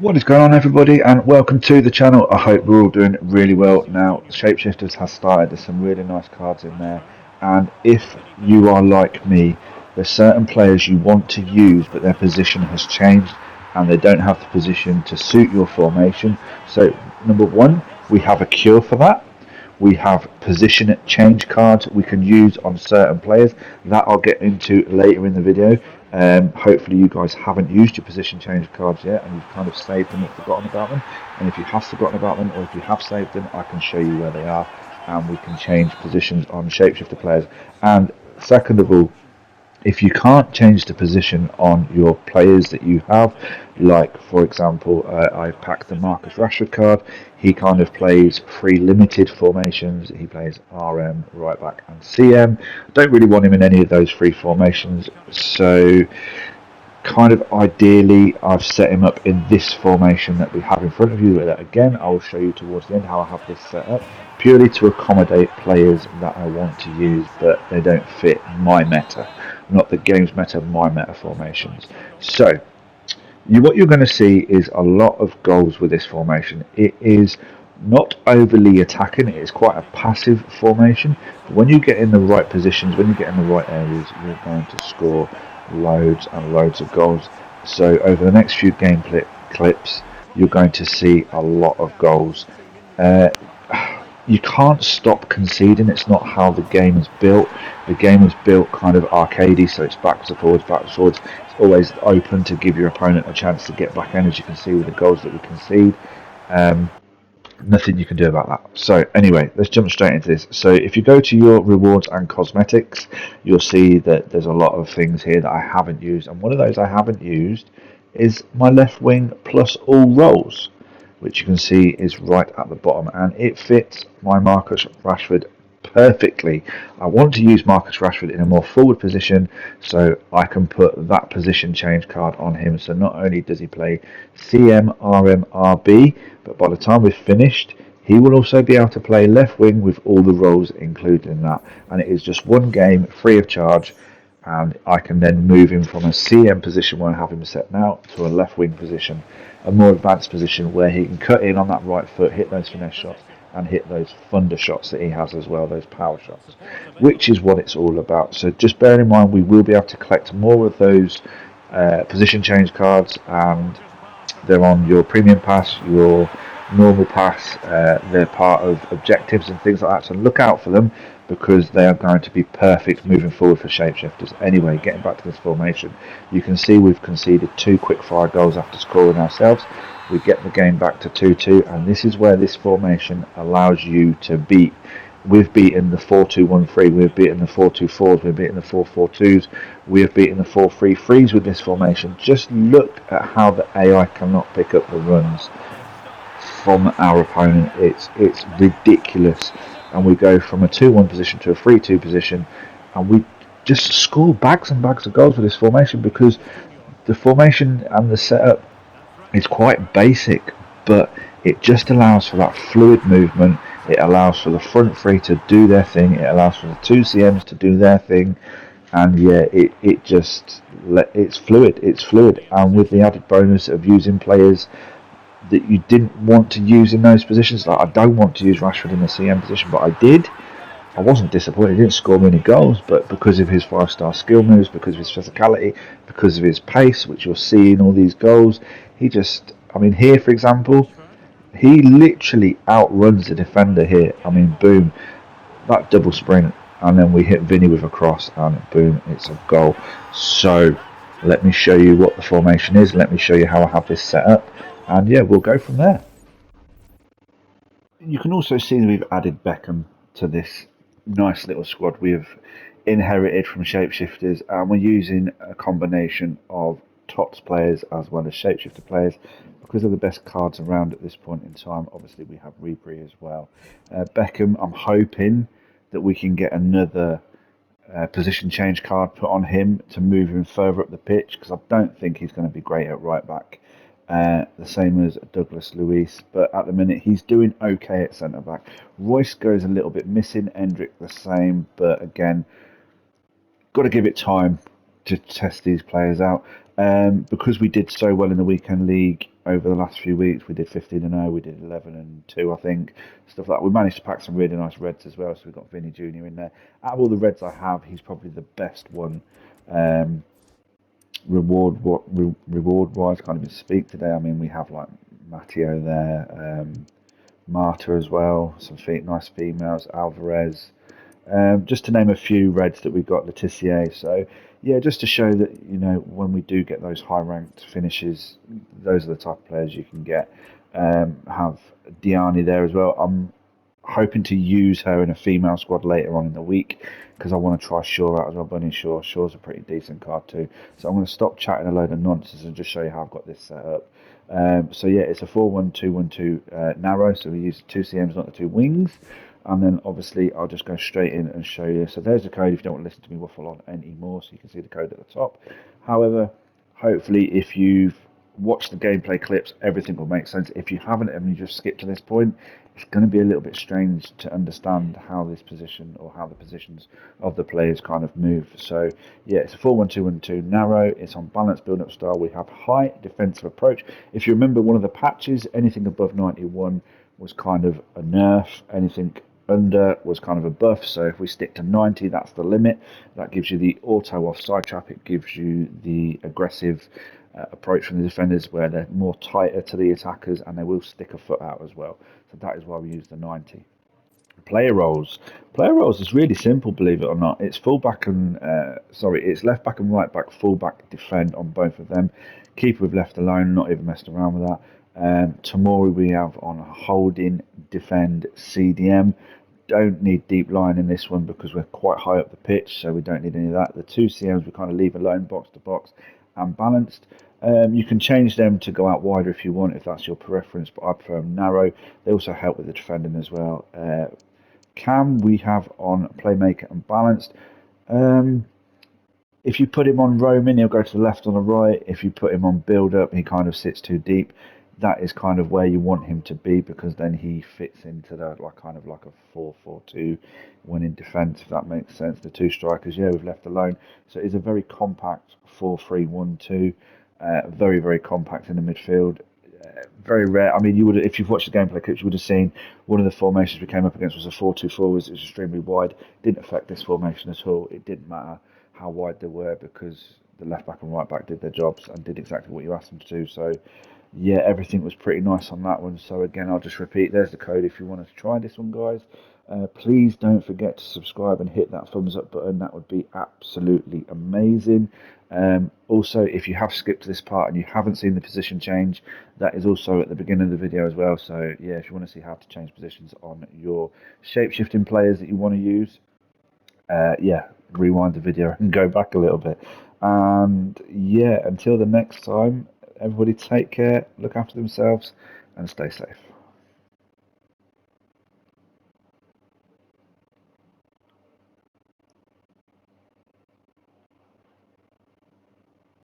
What is going on, everybody, and welcome to the channel. I hope we're all doing really well. Now, Shapeshifters has started. There's some really nice cards in there, and if you are like me, there's certain players you want to use, but their position has changed, and they don't have the position to suit your formation. So, number one, we have a cure for that. We have position change cards we can use on certain players that I'll get into later in the video. Hopefully you guys haven't used your position change cards yet and you've kind of saved them or forgotten about them. And if you have forgotten about them or if you have saved them, I can show you where they are and we can change positions on shapeshifter players. And second of all, if you can't change the position on your players that you have, like for example, I packed the Marcus Rashford card. He kind of plays three limited formations. He plays RM, right back, and CM. Don't really want him in any of those three formations, so kind of ideally I've set him up in this formation that we have in front of you. That again I will show you towards the end how I have this set up, purely to accommodate players that I want to use but they don't fit my meta, not the game's meta, my meta formations. So what you're going to see is a lot of goals with this formation. It is not overly attacking, it is quite a passive formation. But when you get in the right positions, when you get in the right areas, you're going to score loads and loads of goals. So over the next few clips, you're going to see a lot of goals. Uh, you can't stop conceding. It's not how the game is built. The game is built kind of arcadey, so it's backwards and forwards, backwards and forwards. It's always open to give your opponent a chance to get back in, as you can see with the goals that we concede. Um, Nothing you can do about that. So anyway, let's jump straight into this. So if you go to your rewards and cosmetics, you'll see that there's a lot of things here that I haven't used, and one of those I haven't used is my left wing plus all roles, which you can see is right at the bottom, and it fits my Marcus Rashford perfectly. I want to use Marcus Rashford in a more forward position so I can put that position change card on him. So not only does he play CM, RM, RB, but by the time we've finished, he will also be able to play left wing with all the roles included in that. And it is just one game free of charge, and I can then move him from a CM position where I have him set now to a left wing position, a more advanced position where he can cut in on that right foot, hit those finesse shots, and hit those thunder shots that he has as well, those power shots, which is what it's all about. So just bear in mind, we will be able to collect more of those position change cards, and they're on your premium pass, your normal pass. They're part of objectives and things like that. So look out for them because they are going to be perfect moving forward for shapeshifters. Anyway, getting back to this formation, you can see we've conceded 2 quick-fire goals after scoring ourselves. We get the game back to 2-2, and this is where this formation allows you to beat. We've beaten the 4-2-1-3, we've beaten the 4-2-4s, we've beaten the 4-4-2s, we have beaten the 4-3-3s with this formation. Just look at how the AI cannot pick up the runs from our opponent. It's ridiculous. And we go from a 2-1 position to a 3-2 position, and we just score bags and bags of goals with this formation because the formation and the setup is quite basic, but it just allows for that fluid movement. It allows for the front three to do their thing. It allows for the two CMs to do their thing, and yeah, it's fluid. It's fluid, and with the added bonus of using players that you didn't want to use in those positions. Like I don't want to use Rashford in the CM position, but I did. I wasn't disappointed. He didn't score many goals, but because of his 5-star skill moves, because of his physicality, because of his pace, which you'll see in all these goals, he just, I mean, here for example, he literally outruns the defender here. I mean, boom, that double sprint, and then we hit Vinny with a cross, and boom, it's a goal. So let me show you what the formation is. Let me show you how I have this set up, and yeah, we'll go from there. You can also see that we've added Beckham to this nice little squad we have inherited from Shapeshifters, and we're using a combination of TOTS players as well as Shapeshifter players because they're the best cards around at this point in time. Obviously, we have Ribery as well. Beckham, I'm hoping that we can get another position change card put on him to move him further up the pitch because I don't think he's going to be great at right back. The same as Douglas Luiz, but at the minute he's doing okay at centre back. Royce goes a little bit missing, Endrick the same, but again, got to give it time to test these players out. Because we did so well in the weekend league over the last few weeks, we did 15-0, we did 11-2, I think, stuff like that. We managed to pack some really nice reds as well, so we got Vinny Jr. in there. Out of all the reds I have, he's probably the best one. Um, reward wise, can't even speak today. I mean, we have like Matteo there, Marta as well, some nice females, Alvarez, just to name a few reds that we've got, Letitia. So, yeah, just to show that, when we do get those high ranked finishes, those are the type of players you can get. Have Diani there as well. I'm hoping to use her in a female squad later on in the week because I want to try Shaw out as well. Bunny Shaw. Shaw's a pretty decent card too. So I'm going to stop chatting a load of nonsense and just show you how I've got this set up. So yeah, it's a 4-1-2-1-2 narrow. So we use the two CMs, not the two wings. And then obviously I'll just go straight in and show you. So there's the code if you don't want to listen to me waffle on anymore. So you can see the code at the top. However, hopefully if you've watched the gameplay clips, everything will make sense. If you haven't and you just skip to this point, it's going to be a little bit strange to understand how this position or how the positions of the players kind of move. So yeah, it's a 4-1-2-1-2 narrow. It's on balanced build-up style. We have high defensive approach. If you remember one of the patches, anything above 91 was kind of a nerf. Anything under was kind of a buff. So if we stick to 90, that's the limit. That gives you the auto offside trap. It gives you the aggressive approach from the defenders where they're more tighter to the attackers and they will stick a foot out as well. So that is why we use the 90. Player roles. Player roles is really simple, believe it or not. It's it's left back and right back, full back, defend on both of them. Keeper we've left alone, not even messed around with that. Tomori we have on holding, defend, CDM. Don't need deep line in this one because we're quite high up the pitch, so we don't need any of that. The two CMs we kind of leave alone, box to box, and balanced. You can change them to go out wider if you want, if that's your preference, but I prefer them narrow. They also help with the defending as well. Cam we have on playmaker and balanced. If you put him on roaming, he'll go to the left or the right. If you put him on build up, he kind of sits too deep. That is kind of where you want him to be because then he fits into the kind of like a 4-4-2 when in defence, if that makes sense. The two strikers, yeah, we've left alone. So it's a very compact 4-3-1-2. Very, very compact in the midfield. Very rare. I mean, you would, if you've watched the gameplay clips, you would have seen one of the formations we came up against was a 4-2-4. It was extremely wide. Didn't affect this formation at all. It didn't matter how wide they were because the left back and right back did their jobs and did exactly what you asked them to do. So yeah, everything was pretty nice on that one. So again, I'll just repeat, there's the code if you want to try this one, guys. Please don't forget to subscribe and hit that thumbs up button. That would be absolutely amazing. Also, if you have skipped to this part and you haven't seen the position change, that is also at the beginning of the video as well. So yeah, if you want to see how to change positions on your shape-shifting players that you want to use, yeah, rewind the video and go back a little bit. And yeah, until the next time, everybody take care, look after themselves, and stay safe.